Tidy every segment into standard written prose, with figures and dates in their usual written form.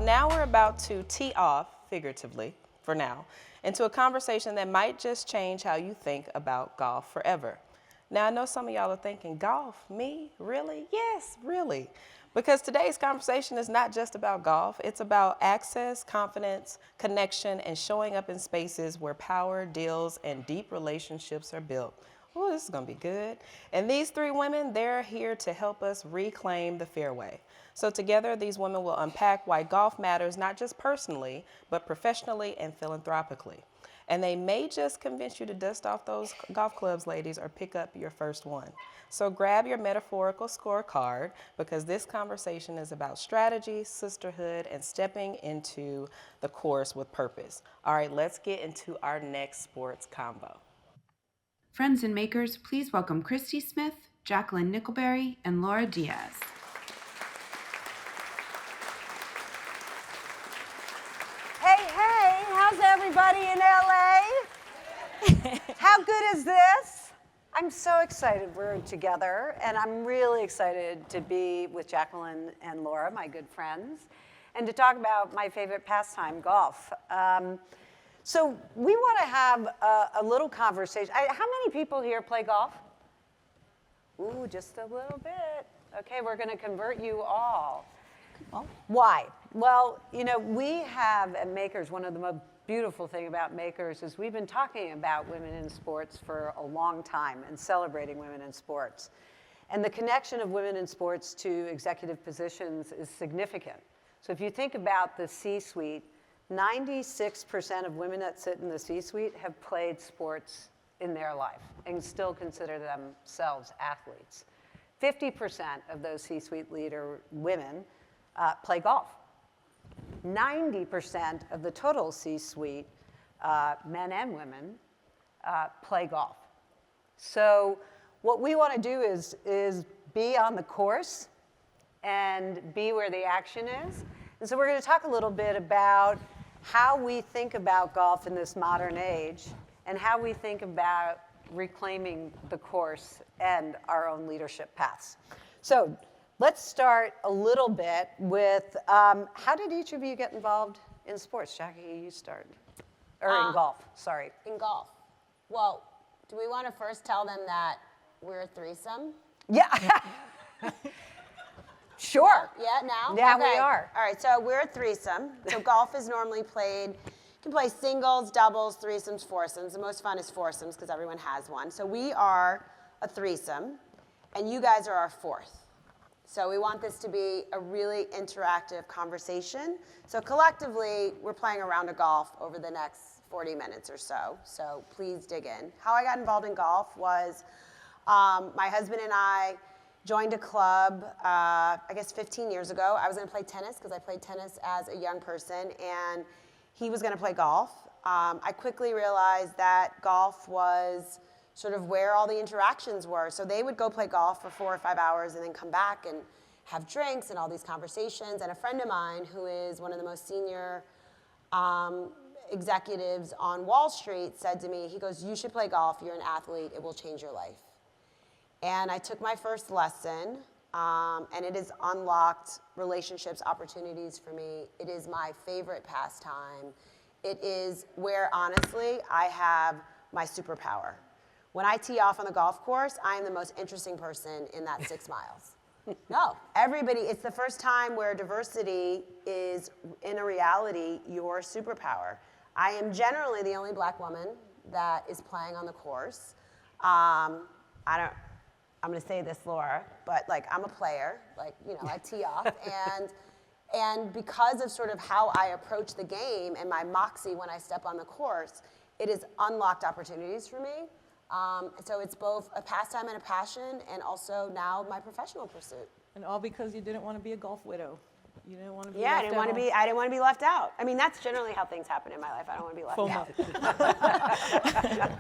now we're about to tee off, figuratively, for now, into a conversation that might just change how you think about golf forever. Now, I know some of y'all are thinking, golf, me, really? Yes, really. Because today's conversation is not just about golf, it's about access, confidence, connection, and showing up in spaces where power, deals, and deep relationships are built. Oh, this is gonna be good. And these three women, they're here to help us reclaim the fairway. So together, these women will unpack why golf matters not just personally, but professionally and philanthropically. And they may just convince you to dust off those golf clubs, ladies, or pick up your first one. So grab your metaphorical scorecard, because this conversation is about strategy, sisterhood, and stepping into the course with purpose. All right, let's get into our next sports combo. Friends and makers, please welcome Christie Smith, Jacqueline Nickelberry, and Laura Diaz. Hey, how's everybody in LA? How good is this? I'm so excited we're together, and I'm really excited to be with Jacqueline and Laura, my good friends, and to talk about my favorite pastime, golf. So we want to have a little conversation. How many people here play golf? Ooh, just a little bit. Okay, we're going to convert you all. Why? Well, you know, we have at Makers, one of the most beautiful thing about Makers is we've been talking about women in sports for a long time and celebrating women in sports. And the connection of women in sports to executive positions is significant. So if you think about the C-suite, 96% of women that sit in the C-suite have played sports in their life and still consider themselves athletes. 50% of those C-suite leader women play golf. 90% of the total C-suite, men and women, play golf. So what we want to do is be on the course and be where the action is. And so we're going to talk a little bit about how we think about golf in this modern age and how we think about reclaiming the course and our own leadership paths. So let's start a little bit with how did each of you get involved in sports? Jackie, you start. Or in golf, sorry. In golf. Well, do we want to first tell them that we're a threesome? Yeah. Sure. Yeah, now? Yeah, okay. we are. All right, so we're a threesome. So golf is normally played, you can play singles, doubles, threesomes, foursomes. The most fun is foursomes because everyone has one. So we are a threesome, and you guys are our fourth. So we want this to be a really interactive conversation. So collectively, we're playing a round of golf over the next 40 minutes or so. So please dig in. How I got involved in golf was my husband and I joined a club, I guess 15 years ago. I was going to play tennis because I played tennis as a young person, and he was going to play golf. I quickly realized that golf was sort of where all the interactions were. So they would go play golf for 4 or 5 hours and then come back and have drinks and all these conversations. And a friend of mine who is one of the most senior executives on Wall Street said to me, he goes, "You should play golf. You're an athlete. It will change your life." And I took my first lesson, and it has unlocked relationships, opportunities for me. It is my favorite pastime. It is where, honestly, I have my superpower. When I tee off on the golf course, I am the most interesting person in that 6 miles. No, everybody, it's the first time where diversity is, in a reality, your superpower. I am generally the only black woman that is playing on the course. I'm going to say this, Laura, but like I'm a player, like, you know, I tee off, and because of sort of how I approach the game and my moxie when I step on the course, it has unlocked opportunities for me. So it's both a pastime and a passion, and also now my professional pursuit. And all because you didn't want to be a golf widow. You didn't want to be I left didn't want to be left out. I mean, that's generally how things happen in my life. I don't want to be left out.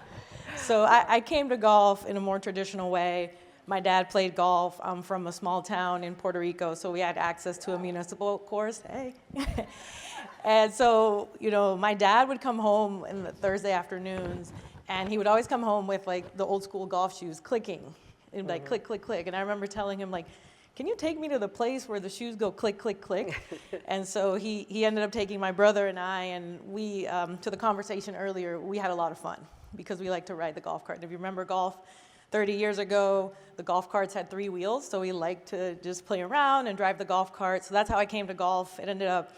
So I came to golf in a more traditional way. My dad played golf. I'm from a small town in Puerto Rico, so we had access to a municipal course. Hey. And so, you know, my dad would come home in the Thursday afternoons, and he would always come home with like the old school golf shoes clicking. It'd be like click, click, click. And I remember telling him, like, can you take me to the place where the shoes go click, click, click? And so he ended up taking my brother and I, and we, to the conversation earlier, we had a lot of fun because we like to ride the golf cart. And if you remember golf, 30 years ago, the golf carts had 3 wheels, so we liked to just play around and drive the golf cart. So that's how I came to golf. It ended up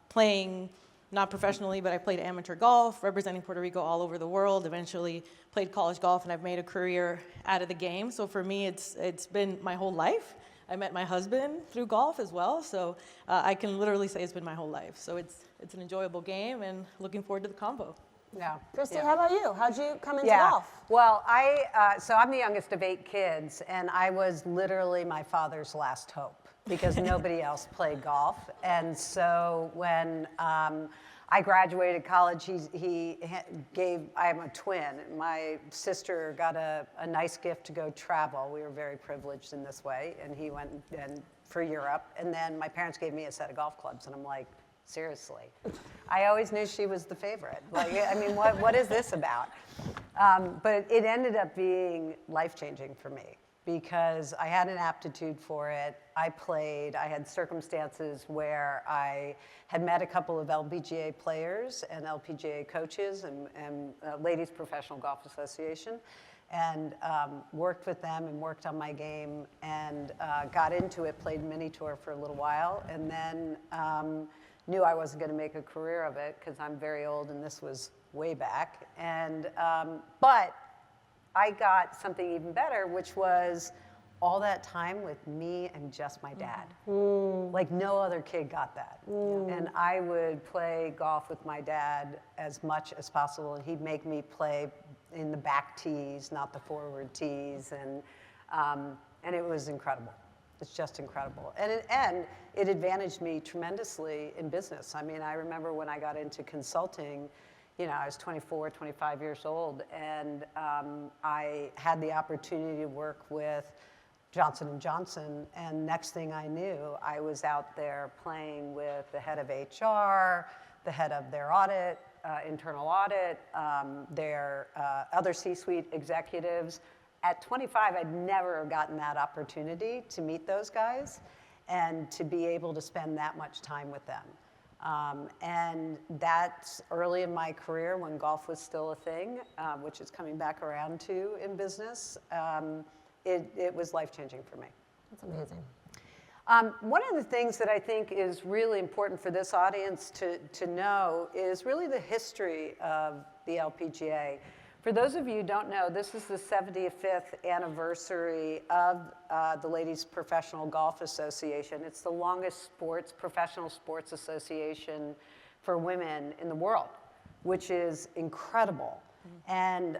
playing, not professionally, but I played amateur golf, representing Puerto Rico all over the world, eventually played college golf, and I've made a career out of the game. So for me, it's been my whole life. I met my husband through golf as well, so I can literally say it's been my whole life. So it's an enjoyable game, and looking forward to the combo. Yeah. Christie, yeah. how about you? How'd you come into Yeah. golf? Well, so I'm the youngest of 8 kids, and I was literally my father's last hope because nobody else played golf. And so when I graduated college, I'm a twin. My sister got a nice gift to go travel. We were very privileged in this way, and he went for Europe. And then my parents gave me a set of golf clubs, and I'm like, seriously. I always knew she was the favorite. Like, I mean, what is this about? But it ended up being life-changing for me because I had an aptitude for it. I played. I had circumstances where I had met a couple of LPGA players and LPGA coaches and Ladies Professional Golf Association, and worked with them and worked on my game and got into it, played mini tour for a little while, and then knew I wasn't going to make a career of it because I'm very old and this was way back. And but I got something even better, which was all that time with me and just my dad. Like no other kid got that. And I would play golf with my dad as much as possible, and he'd make me play in the back tees, not the forward tees, and it was incredible. It's just incredible. And it advantaged me tremendously in business. I mean, I remember when I got into consulting, you know, I was 24, 25 years old, and I had the opportunity to work with Johnson & Johnson, and next thing I knew, I was out there playing with the head of HR, the head of their audit, internal audit, their other C-suite executives. At 25, I'd never gotten that opportunity to meet those guys and to be able to spend that much time with them. And that's early in my career when golf was still a thing, which is coming back around to in business. It was life-changing for me. That's amazing. One of the things that I think is really important for this audience to know is really the history of the LPGA. For those of you who don't know, this is the 75th anniversary of the Ladies Professional Golf Association. It's the longest professional sports association for women in the world, which is incredible. And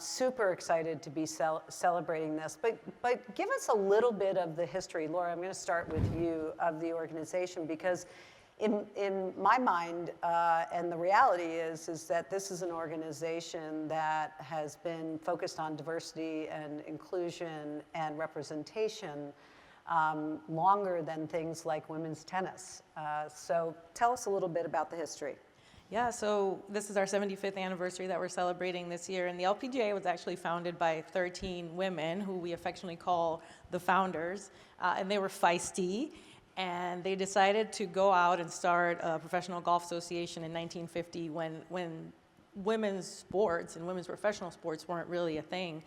super excited to be celebrating this. But give us a little bit of the history. Laura, I'm going to start with you, of the organization, because in my mind, and the reality is that this is an organization that has been focused on diversity and inclusion and representation longer than things like women's tennis. So tell us a little bit about the history. Yeah, so this is our 75th anniversary that we're celebrating this year, and the LPGA was actually founded by 13 women who we affectionately call the founders, and they were feisty, and they decided to go out and start a professional golf association in 1950 when women's sports and women's professional sports weren't really a thing.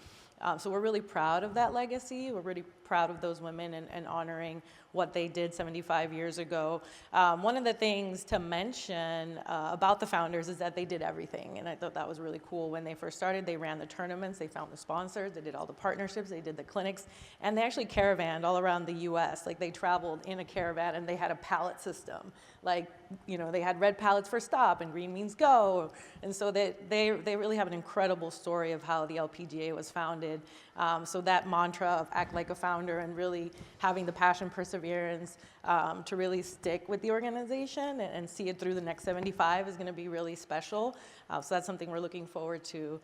So we're really proud of that legacy. We're really proud of those women and honoring what they did 75 years ago. One of the things to mention about the founders is that they did everything, and I thought that was really cool. When they first started, they ran the tournaments, they found the sponsors, they did all the partnerships, they did the clinics, and they actually caravanned all around the US. Like, they traveled in a caravan, and they had a pallet system. Like, you know, they had red pallets for stop and green means go. And so they really have an incredible story of how the LPGA was founded. So that mantra of act like a founder and really having the passion, perseverance to really stick with the organization and see it through the next 75 is going to be really special. So that's something we're looking forward to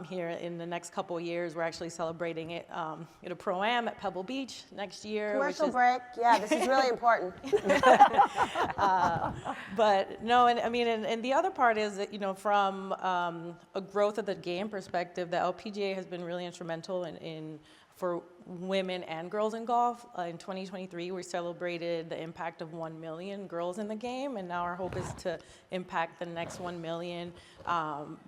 here in the next couple of years. We're actually celebrating it at a Pro-Am at Pebble Beach next year. Commercial break. Yeah, this is really important. But no, and I mean, and the other part is that, you know, from a growth of the game perspective, the LPGA has been really instrumental in for women and girls in golf. In 2023, we celebrated the impact of 1 million girls in the game, and now our hope is to impact the next 1 million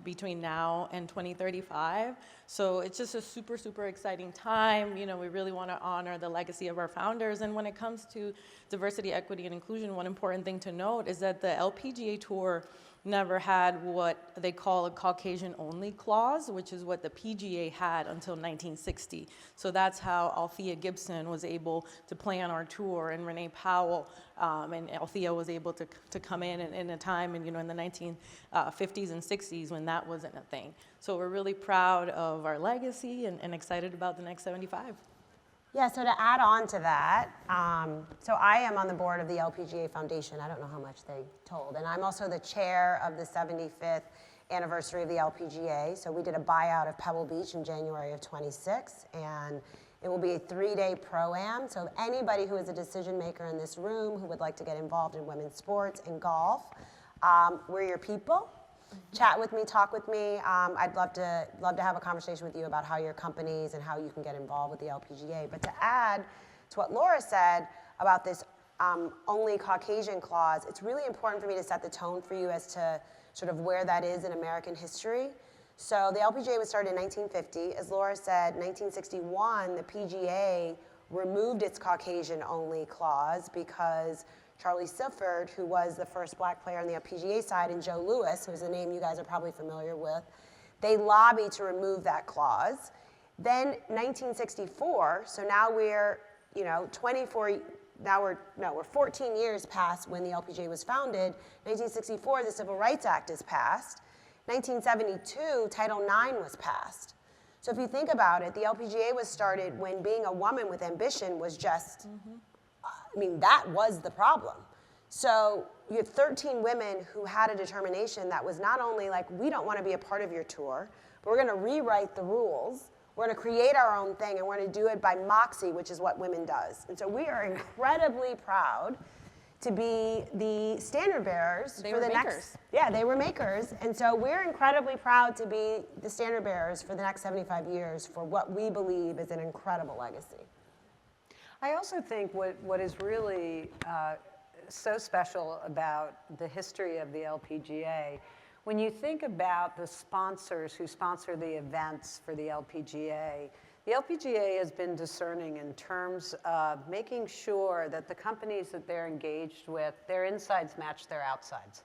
between now and 2035. So it's just a super, super exciting time. You know, we really want to honor the legacy of our founders. And when it comes to diversity, equity, and inclusion, one important thing to note is that the LPGA Tour never had what they call a Caucasian-only clause, which is what the PGA had until 1960. So that's how Althea Gibson was able to play on our tour, and Renee Powell, and Althea was able to come in a time, and in the 1950s and 60s when that wasn't a thing. So we're really proud of our legacy and excited about the next 75. Yeah, so to add on to that, so I am on the board of the LPGA Foundation. I don't know how much they told. And I'm also the chair of the 75th anniversary of the LPGA. So we did a buyout of Pebble Beach in January of 26, and it will be a 3-day pro-am. So anybody who is a decision maker in this room who would like to get involved in women's sports and golf, we're your people. Chat with me, talk with me. I'd love to have a conversation with you about how your companies and how you can get involved with the LPGA. But to add to what Laura said about this only Caucasian clause, it's really important for me to set the tone for you as to sort of where that is in American history. So the LPGA was started in 1950. As Laura said, 1961, the PGA removed its Caucasian-only clause because Charlie Sifford, who was the first black player on the LPGA side, and Joe Louis, who's a name you guys are probably familiar with, they lobbied to remove that clause. Then 1964, so now we're 14 years past when the LPGA was founded. 1964, the Civil Rights Act is passed. 1972, Title IX was passed. So if you think about it, the LPGA was started when being a woman with ambition was just, that was the problem. So you have 13 women who had a determination that was not only like, we don't want to be a part of your tour, but we're going to rewrite the rules. We're going to create our own thing, and we're going to do it by moxie, which is what women does. And so we are incredibly proud to be the standard bearers for the next. Yeah, they were makers. And so we're incredibly proud to be the standard bearers for the next 75 years for what we believe is an incredible legacy. I also think what is really so special about the history of the LPGA, when you think about the sponsors who sponsor the events for the LPGA has been discerning in terms of making sure that the companies that they're engaged with, their insides match their outsides,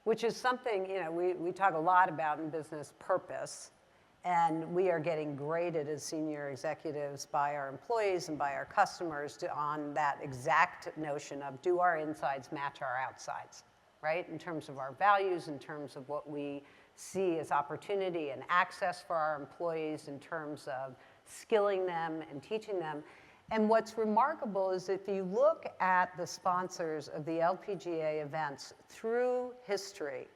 which is something, we talk a lot about in business purpose. And we are getting graded as senior executives by our employees and by our customers on that exact notion of, do our insides match our outsides, right? In terms of our values, in terms of what we see as opportunity and access for our employees, in terms of skilling them and teaching them. And what's remarkable is if you look at the sponsors of the LPGA events through history,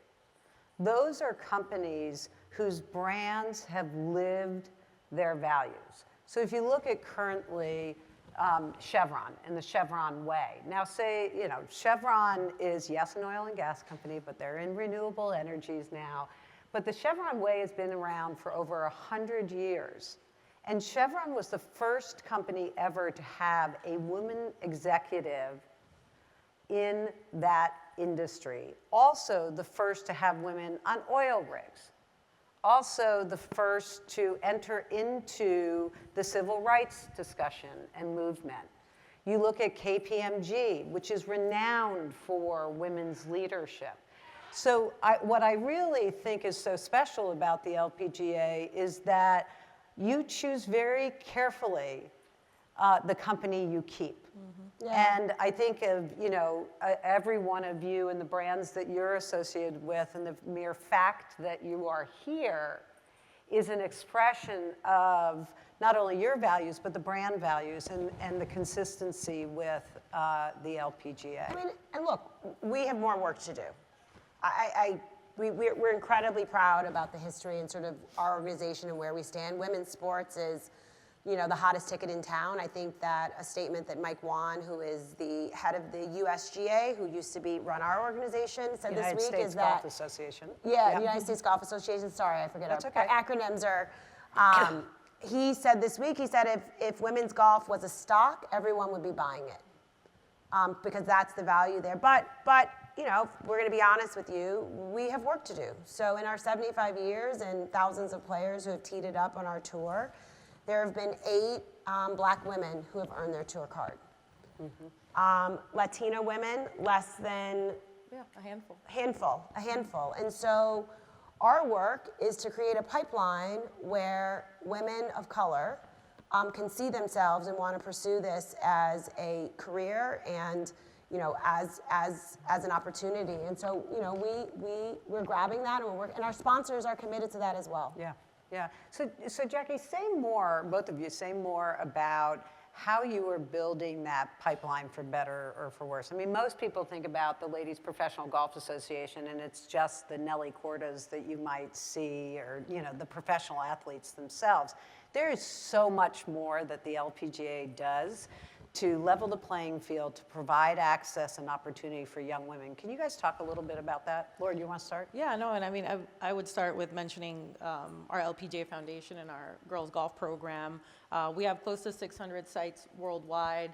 those are companies whose brands have lived their values. So if you look at currently Chevron and the Chevron way. Now say, Chevron is, yes, an oil and gas company, but they're in renewable energies now. But the Chevron way has been around for over 100 years. And Chevron was the first company ever to have a woman executive in that industry. Also the first to have women on oil rigs. Also the first to enter into the civil rights discussion and movement. You look at KPMG, which is renowned for women's leadership. So what I really think is so special about the LPGA is that you choose very carefully the company you keep. Mm-hmm. Yeah. And I think of, every one of you and the brands that you're associated with, and the mere fact that you are here is an expression of not only your values, but the brand values and the consistency with the LPGA. And look, we have more work to do. We're incredibly proud about the history and sort of our organization and where we stand. Women's sports is, the hottest ticket in town. I think that a statement that Mike Wan, who is the head of the USGA, who used to run our organization, said United this week States is that— Golf Association. Yeah, United States Golf Association. Sorry, I forget. That's our okay. acronyms are he said this week, he said if women's golf was a stock, everyone would be buying it. Because that's the value there. But you know, we're going to be honest with you, we have work to do. So in our 75 years and thousands of players who have teed it up on our tour, there have been 8 black women who have earned their tour card. Latina women, less than a handful. A handful. And so our work is to create a pipeline where women of color can see themselves and want to pursue this as a career and, you know, as an opportunity. And so, you know, we're grabbing that, and and our sponsors are committed to that as well. Yeah, yeah. So Jackie, say more, both of you, say more about how you are building that pipeline for better or for worse. I mean, most people think about the Ladies Professional Golf Association, and it's just the Nelly Cordas that you might see, or, you know, the professional athletes themselves. There is so much more that the LPGA does to level the playing field, to provide access and opportunity for young women. Can you guys talk a little bit about that? Laura, do you want to start? Yeah, no, and I mean, I would start with mentioning our LPGA Foundation and our girls golf program. We have close to 600 sites worldwide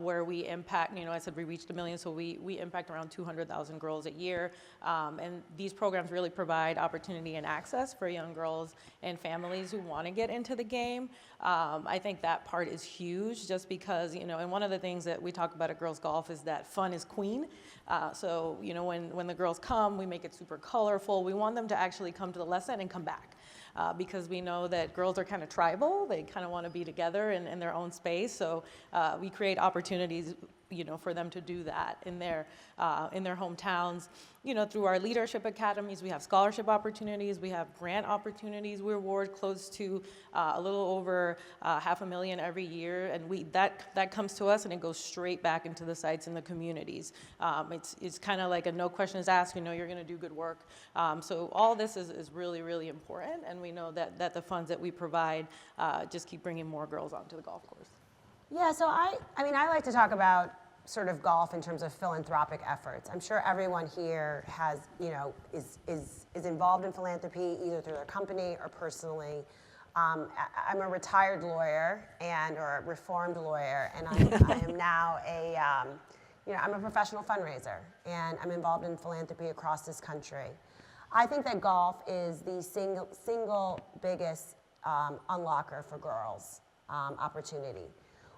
where we impact, you know, I said we reached 1 million, so we impact around 200,000 girls a year. And these programs really provide opportunity and access for young girls and families who want to get into the game. I think that part is huge, just because, you know, and one of the things that we talk about at girls golf is that fun is queen. So, you know, when the girls come, we make it super colorful. We want them to actually come to the lesson and come back. Because we know that girls are kind of tribal. They kind of want to be together in their own space. So we create opportunities, you know, for them to do that in their hometowns. You know, through our leadership academies, we have scholarship opportunities, we have grant opportunities. We award close to a little over $500,000 every year, and that comes to us and it goes straight back into the sites in the communities. It's kind of like a no questions asked. You know, you're going to do good work. So all this is really, really important, and we know that the funds that we provide just keep bringing more girls onto the golf course. Yeah, so I mean, I like to talk about sort of golf in terms of philanthropic efforts. I'm sure everyone here has, you know, is involved in philanthropy either through their company or personally. I'm a retired lawyer or a reformed lawyer, and I am now you know, I'm a professional fundraiser, and I'm involved in philanthropy across this country. I think that golf is the single biggest unlocker for girls' opportunity.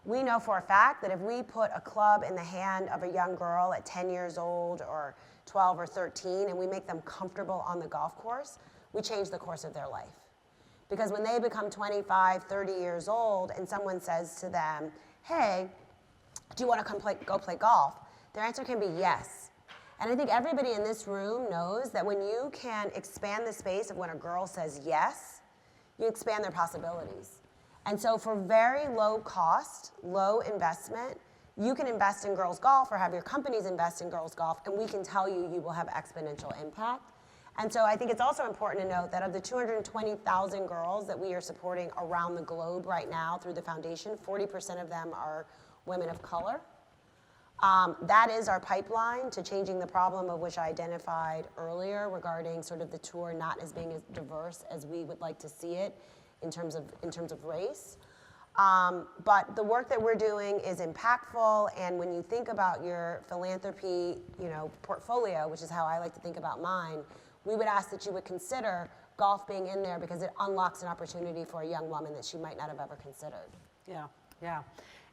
We know for a fact that if we put a club in the hand of a young girl at 10 years old or 12 or 13 and we make them comfortable on the golf course, we change the course of their life. Because when they become 25, 30 years old and someone says to them, hey, do you want to go play golf? Their answer can be yes. And I think everybody in this room knows that when you can expand the space of when a girl says yes, you expand their possibilities. And so for very low cost, low investment, you can invest in girls golf or have your companies invest in girls golf, and we can tell you will have exponential impact. And so I think it's also important to note that of the 220,000 girls that we are supporting around the globe right now through the foundation, 40% of them are women of color. That is our pipeline to changing the problem of which I identified earlier regarding sort of the tour not as being as diverse as we would like to see it in terms of race. But the work that we're doing is impactful, and when you think about your philanthropy, you know, portfolio, which is how I like to think about mine, we would ask that you would consider golf being in there because it unlocks an opportunity for a young woman that she might not have ever considered. Yeah, yeah.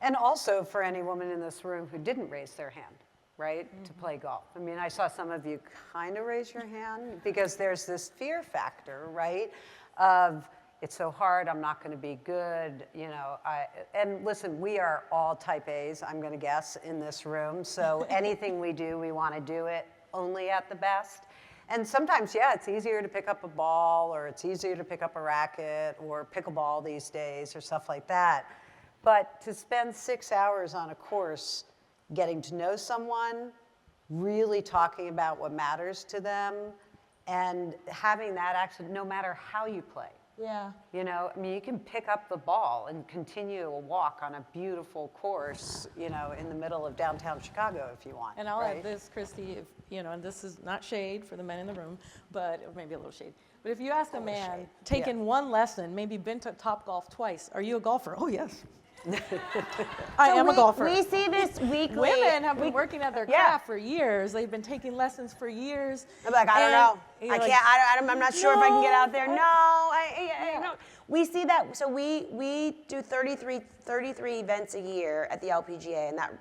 And also for any woman in this room who didn't raise their hand, right, to play golf. I mean, I saw some of you kind of raise your hand because there's this fear factor, right, of it's so hard, I'm not going to be good, you know. And listen, we are all type A's, I'm going to guess, in this room. So anything we do, we want to do it only at the best. And sometimes, yeah, it's easier to pick up a ball, or it's easier to pick up a racket, or pickleball these days, or stuff like that. But to spend 6 hours on a course getting to know someone, really talking about what matters to them, and having that action no matter how you play. Yeah. You know, I mean, you can pick up the ball and continue a walk on a beautiful course, you know, in the middle of downtown Chicago if you want. And I'll right? add this, Christy, if, you know, and this is not shade for the men in the room, but or maybe a little shade. But if you ask a man, shade. taken one lesson, maybe been to Topgolf twice, are you a golfer? Oh, yes. I am a golfer. We see this weekly. Women have been working at their craft for years. They've been taking lessons for years. I'm like, I don't know. You're like, I'm not sure if I can get out there. No, No, I no. We see that. So we do 33 events a year at the LPGA, and that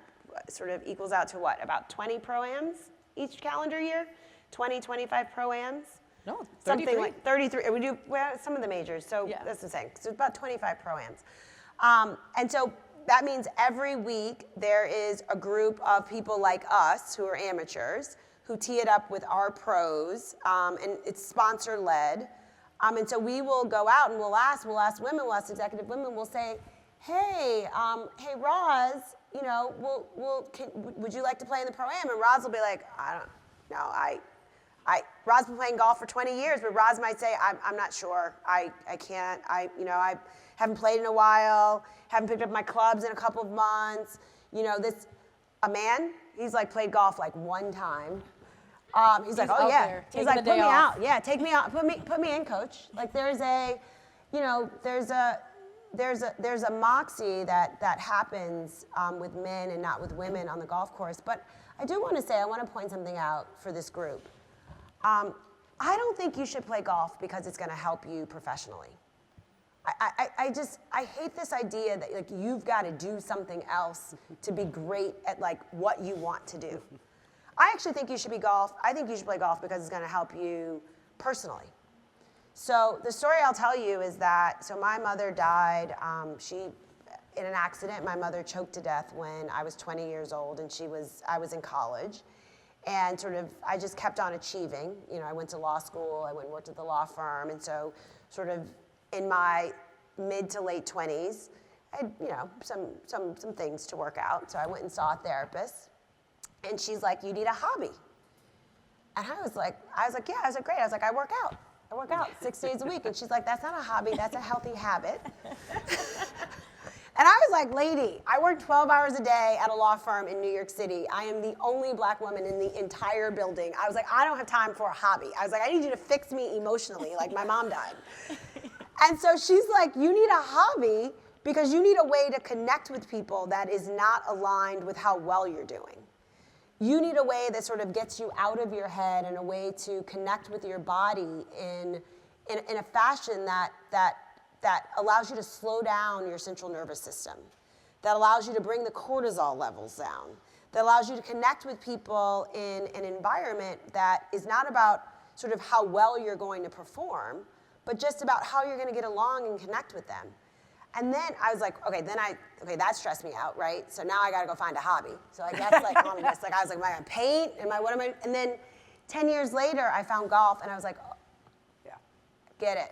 sort of equals out to what? About 20 pro-ams each calendar year? 20, 25 pro-ams? No, 33. Something like 33. We do some of the majors, so Yeah. that's the same. So it's about 25 pro-ams. And so that means every week there is a group of people like us who are amateurs who tee it up with our pros, and it's sponsor-led. And so we will go out and we'll ask women, we'll ask executive women, we'll say, hey, Roz, you know, would you like to play in the pro-am? And Roz will be like, I don't know, Roz been playing golf for 20 years, but Roz might say, I'm not sure. I can't. I haven't played in a while. Haven't picked up my clubs in a couple of months. You know, a man, he's like played golf like one time. He's like, oh out yeah. there, He's taking like, the put day me off. out. Yeah, take me out. Put me in, coach. Like there's a moxie that happens with men and not with women on the golf course. But I do want to say, I want to point something out for this group. I don't think you should play golf because it's going to help you professionally. I hate this idea that like you've got to do something else to be great at like what you want to do. I actually think you should play golf because it's going to help you personally. So the story I'll tell you is that, so my mother died, in an accident. My mother choked to death when I was 20 years old, and I was in college. And sort of, I just kept on achieving. You know, I went to law school, I went and worked at the law firm, and so sort of in my mid to late 20s, I had, you know, some things to work out. So I went and saw a therapist, and she's like, you need a hobby. And I was like, yeah. I was like, great. I was like, I work out 6 days a week. And she's like, that's not a hobby, that's a healthy habit. And I was like, lady, I work 12 hours a day at a law firm in New York City. I am the only black woman in the entire building. I was like, I don't have time for a hobby. I was like, I need you to fix me emotionally, like my mom died. And so she's like, you need a hobby because you need a way to connect with people that is not aligned with how well you're doing. You need a way that sort of gets you out of your head and a way to connect with your body in a fashion that allows you to slow down your central nervous system, that allows you to bring the cortisol levels down, that allows you to connect with people in an environment that is not about sort of how well you're going to perform, but just about how you're going to get along and connect with them. And then I was like, okay, that stressed me out, right? So now I got to go find a hobby. So like that's like on this. Like I was like, am I going to paint? And then 10 years later, I found golf, and I was like, oh, yeah, I get it.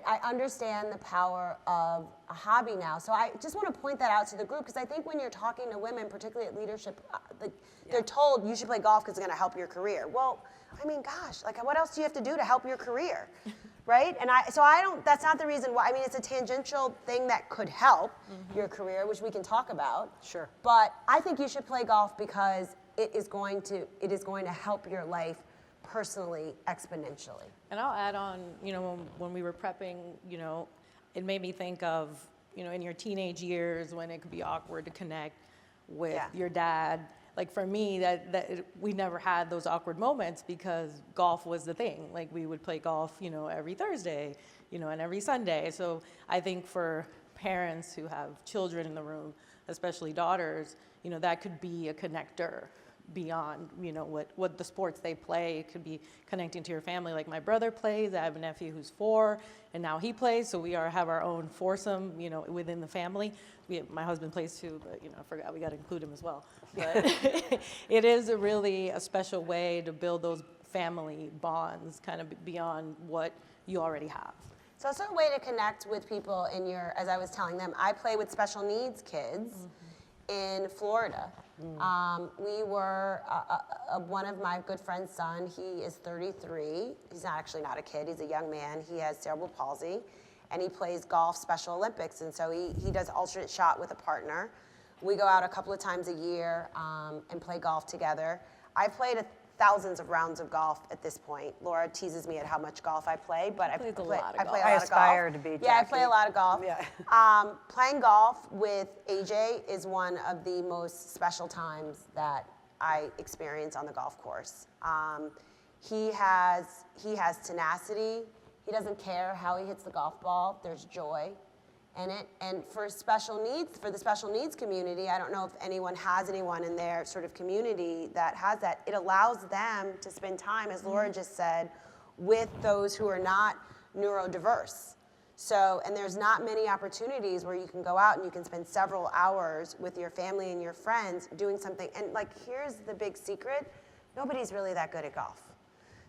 I understand the power of a hobby now. So I just want to point that out to the group, because I think when you're talking to women, particularly at leadership, they're told you should play golf because it's going to help your career. Well, I mean, gosh, like what else do you have to do to help your career, right? And that's not the reason why. I mean, it's a tangential thing that could help your career, which we can talk about. Sure. But I think you should play golf because it is going to help your life personally, exponentially. And I'll add on, you know, when we were prepping, you know, it made me think of, you know, in your teenage years when it could be awkward to connect with your dad. Like for me, we never had those awkward moments because golf was the thing. Like we would play golf, you know, every Thursday, you know, and every Sunday. So I think for parents who have children in the room, especially daughters, you know, that could be a connector beyond, you know, what the sports they play. It could be connecting to your family. Like my brother plays, I have a nephew who's 4, and now he plays, so we have our own foursome, you know, within the family. My husband plays too, but, you know, I forgot we got to include him as well. But it is a special way to build those family bonds kind of beyond what you already have. It's also a way to connect with people as I was telling them, I play with special needs kids. in Florida. We were, one of my good friend's son, he is 33. He's actually not a kid, he's a young man. He has cerebral palsy, and he plays golf Special Olympics, and so he does alternate shot with a partner. We go out a couple of times a year and play golf together. I've played thousands of rounds of golf at this point. Laura teases me at how much golf I play, but I play a lot of golf. I aspire to be Jackie. Yeah, I play a lot of golf. Yeah. Playing golf with AJ is one of the most special times that I experience on the golf course. He has tenacity. He doesn't care how he hits the golf ball. There's joy in it. And for the special needs community, I don't know if anyone has anyone in their sort of community that has that. It allows them to spend time, as Laura just said, with those who are not neurodiverse. So, and there's not many opportunities where you can go out and you can spend several hours with your family and your friends doing something. And like, here's the big secret, nobody's really that good at golf.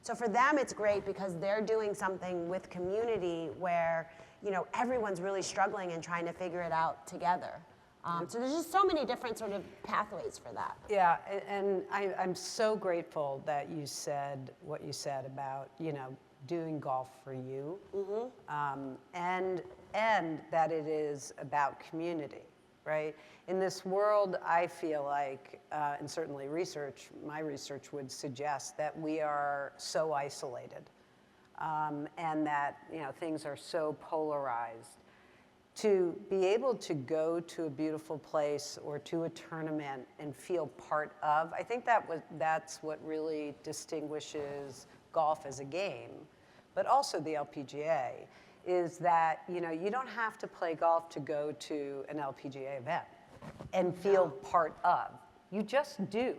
So for them, it's great because they're doing something with community where, you know, everyone's really struggling and trying to figure it out together. So there's just so many different sort of pathways for that. Yeah, and I'm so grateful that you said what you said about, you know, doing golf for you, and that it is about community, right? In this world, I feel like, and certainly my research would suggest that we are so isolated, and that, you know, things are so polarized. To be able to go to a beautiful place or to a tournament and feel part of, I think that's what really distinguishes golf as a game, but also the LPGA, is that, you know, you don't have to play golf to go to an LPGA event and feel part of. You just do.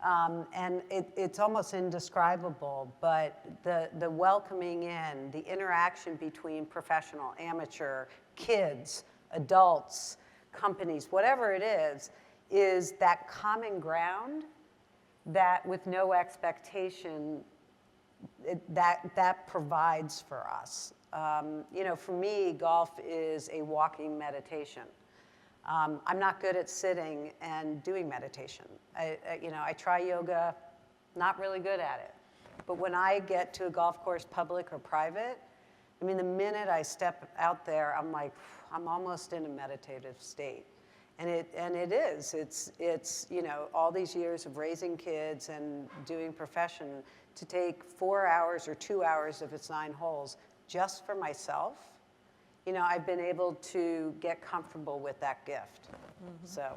And it's almost indescribable, but the welcoming in, the interaction between professional, amateur, kids, adults, companies, whatever it is that common ground that with no expectation, that provides for us. You know, for me, golf is a walking meditation. I'm not good at sitting and doing meditation. You know, I try yoga, not really good at it. But when I get to a golf course, public or private, I mean, the minute I step out there, I'm like, I'm almost in a meditative state. And it is. It's, you know, all these years of raising kids and doing profession to take 4 hours or 2 hours of its 9 holes just for myself. You know, I've been able to get comfortable with that gift. So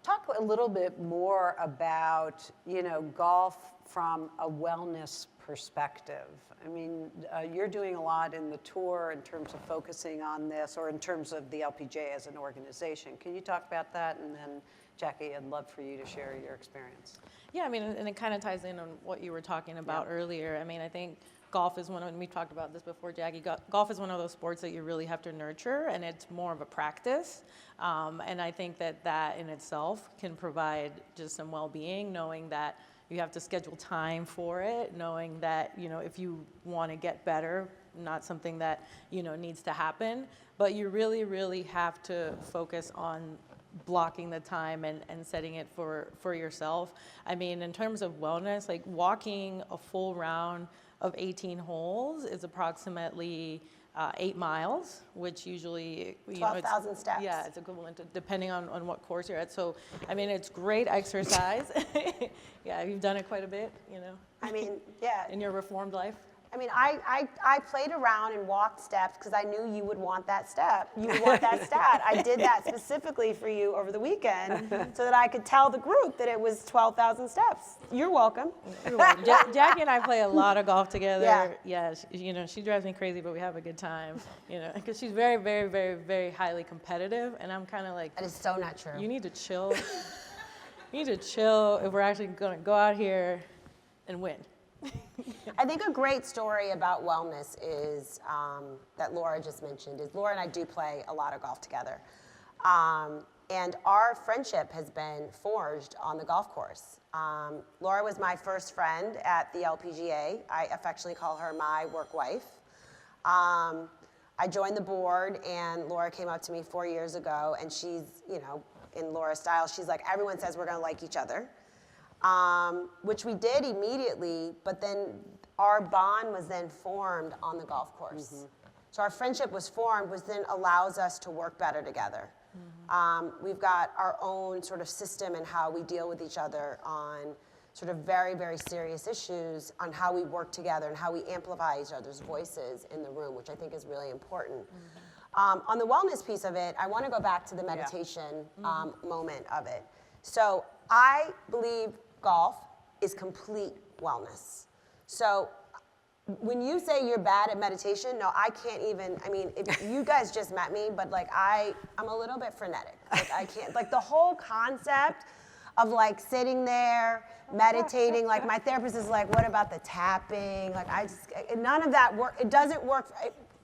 talk a little bit more about, you know, golf from a wellness perspective. I mean, you're doing a lot in the tour in terms of focusing on this, or in terms of the LPGA as an organization. Can you talk about that? And then, Jackie, I'd love for you to share your experience. Yeah, I mean, and it kind of ties in on what you were talking about earlier. I mean, I think golf is one of, and we talked about this before, Jackie, golf is one of those sports that you really have to nurture, and it's more of a practice. And I think that in itself can provide just some well-being, knowing that you have to schedule time for it, knowing that, you know, if you want to get better, not something that, you know, needs to happen, but you really, really have to focus on blocking the time and setting it for yourself. I mean, in terms of wellness, like walking a full round of 18 holes is approximately 8 miles, which usually, 12,000 steps. Yeah, it's equivalent to, depending on what course you're at. So, I mean, it's great exercise. Yeah, you've done it quite a bit, you know. I mean, yeah. In your reformed life. I mean, I played around and walked steps because I knew you would want that step. You would want that stat. I did that specifically for you over the weekend so that I could tell the group that it was 12,000 steps. You're welcome. You're welcome. Jackie and I play a lot of golf together. Yeah. You know, she drives me crazy, but we have a good time, you know, because she's very, very, very, very highly competitive, and I'm kind of like, That is so not true. you need to chill. You need to chill if we're actually going to go out here and win. I think a great story about wellness is that Laura just mentioned is Laura and I do play a lot of golf together. And our friendship has been forged on the golf course. Laura was my first friend at the LPGA. I affectionately call her my work wife. I joined the board, and Laura came up to me 4 years ago, and she's, you know, in Laura's style, she's like, everyone says we're gonna like each other, which we did immediately, but then our bond was then formed on the golf course. So our friendship was formed, which then allows us to work better together. We've got our own sort of system and how we deal with each other on sort of very, very serious issues, on how we work together and how we amplify each other's voices in the room, which I think is really important. On the wellness piece of it, I want to go back to the meditation moment of it. So I believe golf is complete wellness. So when you say you're bad at meditation, no, I can't even, I mean, if you guys just met me, but like I'm a little bit frenetic. Like I can't, like the whole concept of like sitting there, meditating, like my therapist is like, what about the tapping? Like none of that work, it doesn't work.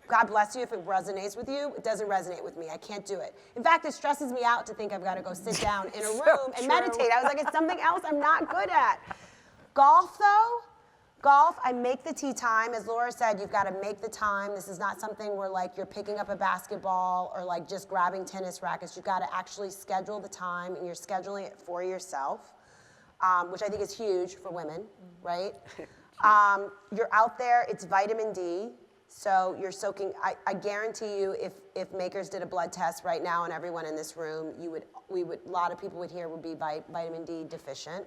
God bless you if it resonates with you. It doesn't resonate with me. I can't do it. In fact, it stresses me out to think I've got to go sit down in a room and meditate. I was like, it's something else I'm not good at. Golf though, I make the tee time. As Laura said, you've got to make the time. This is not something where like you're picking up a basketball or like just grabbing tennis rackets. You've got to actually schedule the time, and you're scheduling it for yourself, which I think is huge for women, right? You're out there, it's vitamin D. So you're soaking, I guarantee you if makers did a blood test right now on everyone in this room, a lot of people would be vitamin D deficient.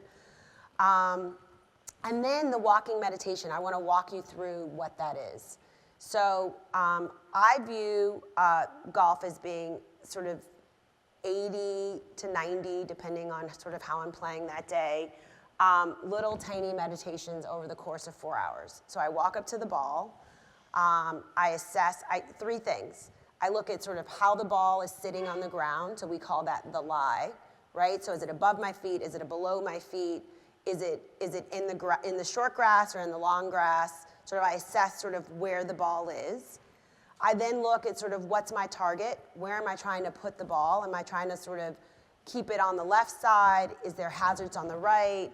And then the walking meditation, I want to walk you through what that is. So I view golf as being sort of 80 to 90, depending on sort of how I'm playing that day, little tiny meditations over the course of 4 hours. So I walk up to the ball. I assess three things. I look at sort of how the ball is sitting on the ground, so we call that the lie, right? So is it above my feet? Is it below my feet? Is it in the short grass or in the long grass? Sort of I assess sort of where the ball is. I then look at sort of what's my target? Where am I trying to put the ball? Am I trying to sort of keep it on the left side? Is there hazards on the right?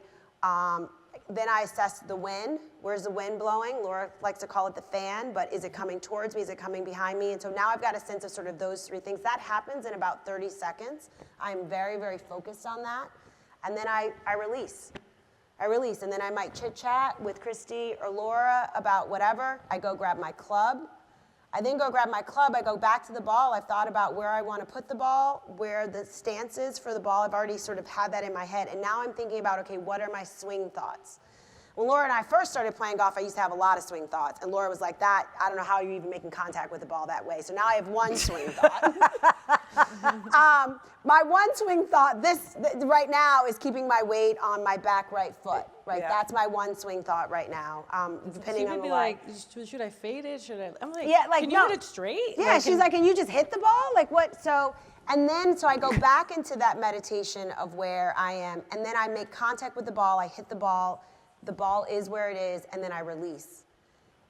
Then I assess the wind. Where's the wind blowing? Laura likes to call it the fan, but is it coming towards me? Is it coming behind me? And so now I've got a sense of sort of those three things. That happens in about 30 seconds. I'm very, very focused on that. And then I release. And then I might chit chat with Christie or Laura about whatever. I go grab my club. I then go grab my club. I go back to the ball. I've thought about where I want to put the ball, where the stance is for the ball. I've already sort of had that in my head. And now I'm thinking about, okay, what are my swing thoughts? When Laura and I first started playing golf, I used to have a lot of swing thoughts. And Laura was like, I don't know how you're even making contact with the ball that way. So now I have one swing thought. My one swing thought right now is keeping my weight on my back right foot. Right, yeah. That's my one swing thought right now. Depending on the like, should I fade it? Should I? I'm like, yeah, like can you hit it straight? Yeah, like, she's like, can you just hit the ball? Like what? So I go back into that meditation of where I am, and then I make contact with the ball. I hit the ball is where it is, and then I release.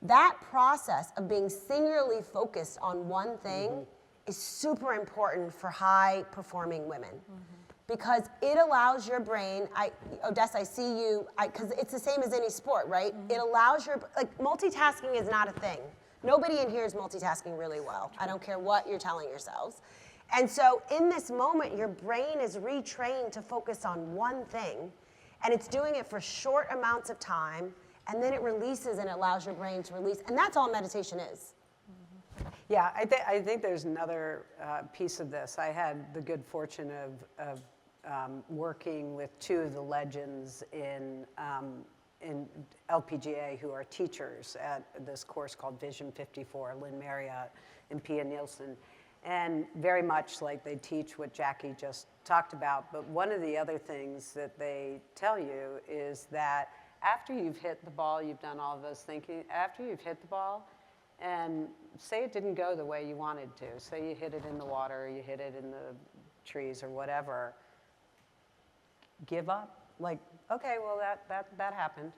That process of being singularly focused on one thing is super important for high-performing women. Because it allows your brain, Odessa, I see you, because it's the same as any sport, right? It allows multitasking is not a thing. Nobody in here is multitasking really well. I don't care what you're telling yourselves. And so in this moment, your brain is retrained to focus on one thing, and it's doing it for short amounts of time, and then it releases and it allows your brain to release. And that's all meditation is. Yeah, I think there's another piece of this. I had the good fortune of working with two of the legends in LPGA who are teachers at this course called Vision 54, Lynn Marriott and Pia Nielsen. And very much like they teach what Jackie just talked about, but one of the other things that they tell you is that after you've hit the ball, you've done all of those thinking, after you've hit the ball, and say it didn't go the way you wanted to, say you hit it in the water, or you hit it in the trees or whatever, give up. Like, okay, well that happened,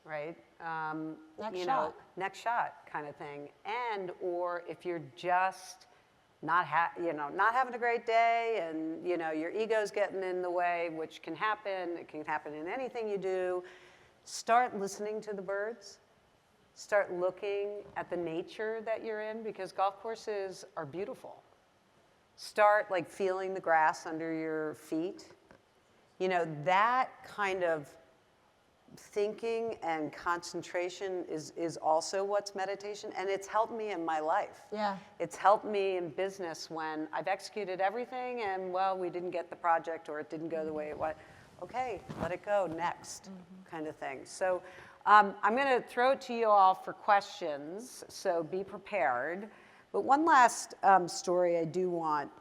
right? Next shot kind of thing. And or if you're just not having a great day, and your ego's getting in the way, which can happen. It can happen in anything you do. Start listening to the birds. start looking at the nature that you're in, because golf courses are beautiful. Start like feeling the grass under your feet. You know, that kind of thinking and concentration is also what's meditation, and it's helped me in my life. Yeah. It's helped me in business when I've executed everything and, well, we didn't get the project or it didn't go the way it was. Okay, let it go, next, kind of thing. So I'm going to throw it to you all for questions, so be prepared. But one last story I do want,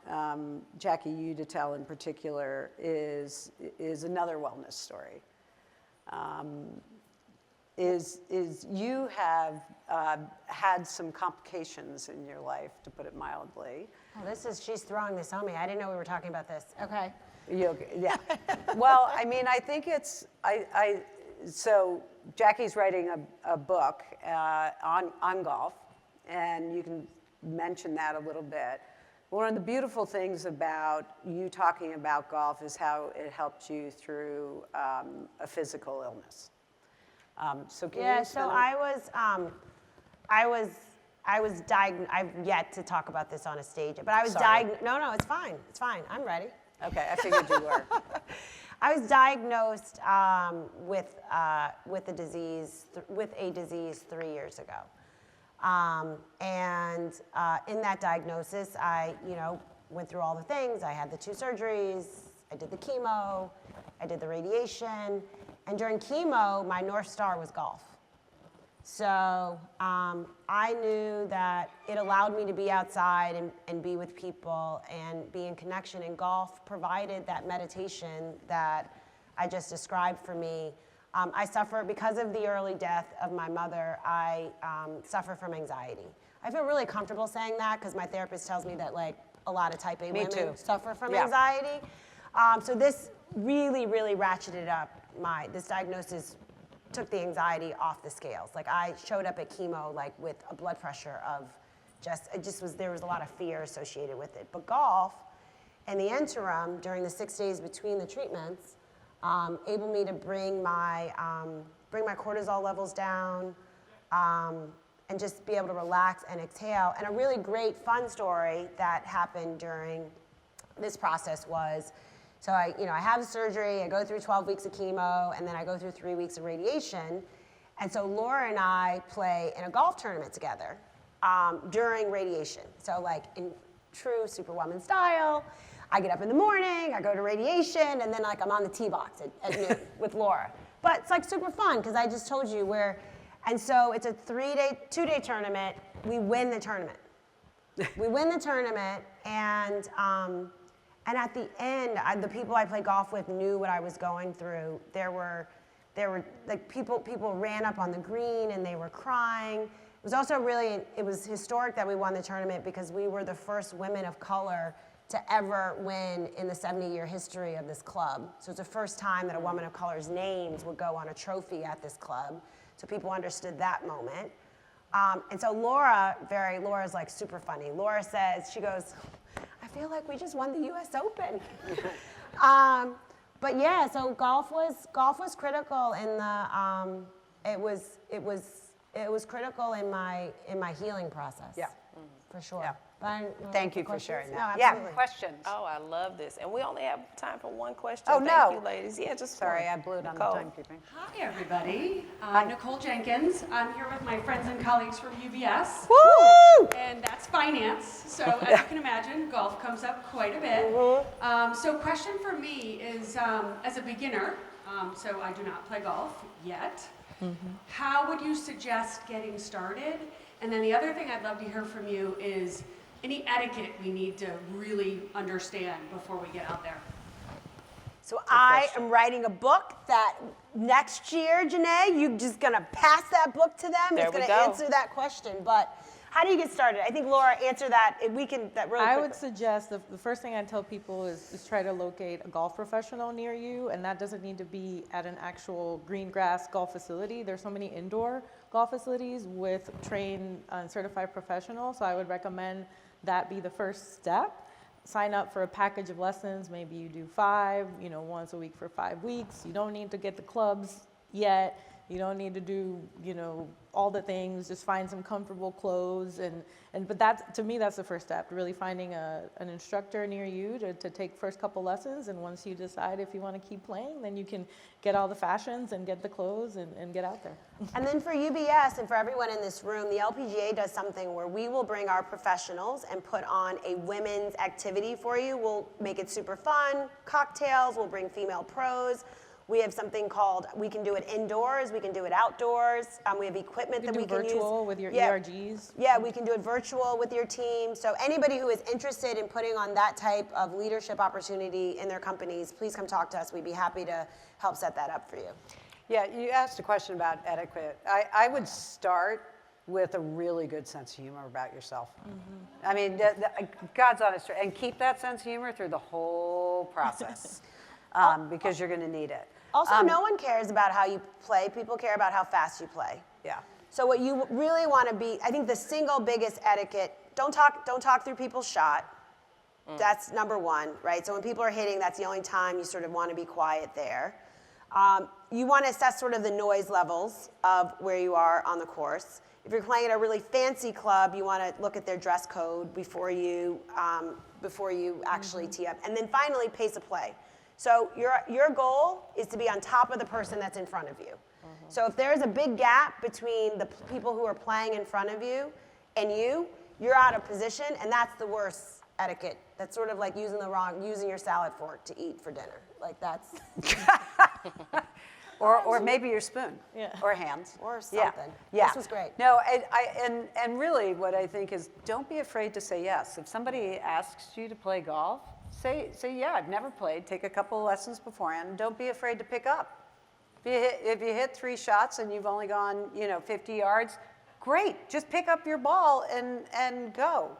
Jackie, you to tell in particular is another wellness story. Is you have had some complications in your life, to put it mildly. Oh, she's throwing this on me. I didn't know we were talking about this. Okay. Yeah. Well, I mean, I think it's, so Jackie's writing a book on golf, and you can mention that a little bit. One of the beautiful things about you talking about golf is how it helped you through a physical illness. So can you So I was diagnosed. I've yet to talk about this on a stage, but I was diagnosed. No, it's fine. It's fine. I'm ready. Okay, I figured you were. I was diagnosed with a disease 3 years ago. In that diagnosis, I, went through all the things. I had the 2 surgeries, I did the chemo, I did the radiation, and during chemo, my North Star was golf. So I knew that it allowed me to be outside and be with people and be in connection, and golf provided that meditation that I just described for me. I suffer, because of the early death of my mother, I suffer from anxiety. I feel really comfortable saying that because my therapist tells me that like a lot of type A women suffer from anxiety. So this really, really ratcheted up this diagnosis took the anxiety off the scales. Like I showed up at chemo like with a blood pressure of there was a lot of fear associated with it. But golf, in the interim, during the 6 days between the treatments, able me to bring my cortisol levels down, and just be able to relax and exhale. And a really great fun story that happened during this process was, so I have the surgery, I go through 12 weeks of chemo, and then I go through 3 weeks of radiation. And so Laura and I play in a golf tournament together during radiation. So like in true Superwoman style, I get up in the morning, I go to radiation, and then like I'm on the tee box at noon with Laura. But it's like super fun because I just told you and so it's a 2-day tournament. We win the tournament. We win the tournament, and at the end, the people I played golf with knew what I was going through. There were like people ran up on the green and they were crying. It was also it was historic that we won the tournament because we were the first women of color to ever win in the 70-year history of this club. So it's the first time that a woman of color's names would go on a trophy at this club. So people understood that moment. And so Laura's like super funny. Laura says, she goes, I feel like we just won the US Open. But yeah, so golf was critical in the, it was critical in my healing process. Yeah. For sure. Yeah. But Thank you for sharing that. No, Yeah, absolutely. questions? Oh, I love this. And we only have time for one question. Oh, Thank no. you, ladies. Yeah, just Sorry, one. I blew it on the Nicole. timekeeping. Hi, everybody. Nicole Jenkins. I'm here with my friends and colleagues from UBS. Woo! And that's finance. So as you can imagine, golf comes up quite a bit. So question for me is, as a beginner, so I do not play golf yet, how would you suggest getting started? And then the other thing I'd love to hear from you is any etiquette we need to really understand before we get out there. So I am writing a book that next year, Janae, you're just gonna pass that book to them. There it's we gonna go. answer that question. But how do you get started? I think Laura answered that. Really I quickly. would suggest the first thing I tell people is try to locate a golf professional near you, and that doesn't need to be at an actual green grass golf facility. There's so many indoor golf facilities with trained and certified professionals, so I would recommend that be the first step. Sign up for a package of lessons. Maybe you do 5, once a week for 5 weeks. You don't need to get the clubs yet. You don't need to do, all the things. Just find some comfortable clothes, but to me, that's the first step. Really finding an instructor near you to take first couple lessons, and once you decide if you want to keep playing, then you can get all the fashions and get the clothes and get out there. And then for UBS and for everyone in this room, the LPGA does something where we will bring our professionals and put on a women's activity for you. We'll make it super fun, cocktails, we'll bring female pros. We have something called, we can do it indoors, we can do it outdoors. We have equipment that we can use. Virtual with your ERGs. Yeah, we can do it virtual with your team. So anybody who is interested in putting on that type of leadership opportunity in their companies, please come talk to us. We'd be happy to help set that up for you. Yeah, you asked a question about etiquette. I would start with a really good sense of humor about yourself. I mean, God's honest, and keep that sense of humor through the whole process because you're going to need it. Also, no one cares about how you play. People care about how fast you play. Yeah. So what you really want to be, I think the single biggest etiquette, don't talk through people's shot. That's number one, right? So when people are hitting, that's the only time you sort of want to be quiet there. You want to assess sort of the noise levels of where you are on the course. If you're playing at a really fancy club, you want to look at their dress code before you actually tee up. And then finally, pace of play. So your goal is to be on top of the person that's in front of you. So if there's a big gap between the people who are playing in front of you and you're out of position, and that's the worst etiquette. That's sort of like using your salad fork to eat for dinner. Like that's. Or maybe your spoon, or hands, or something. Yeah. This was great. No, and really, what I think is, don't be afraid to say yes. If somebody asks you to play golf, say yeah. I've never played. Take a couple of lessons beforehand. Don't be afraid to pick up. If you hit 3 shots and you've only gone 50 yards, great. Just pick up your ball and go.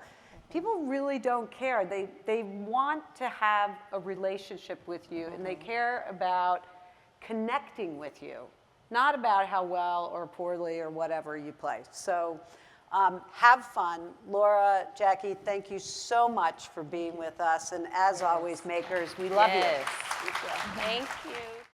People really don't care. They want to have a relationship with you, and they care about connecting with you, not about how well or poorly or whatever you play. So have fun. Laura, Jackie, thank you so much for being with us. And as always, makers, we love you. Thank you.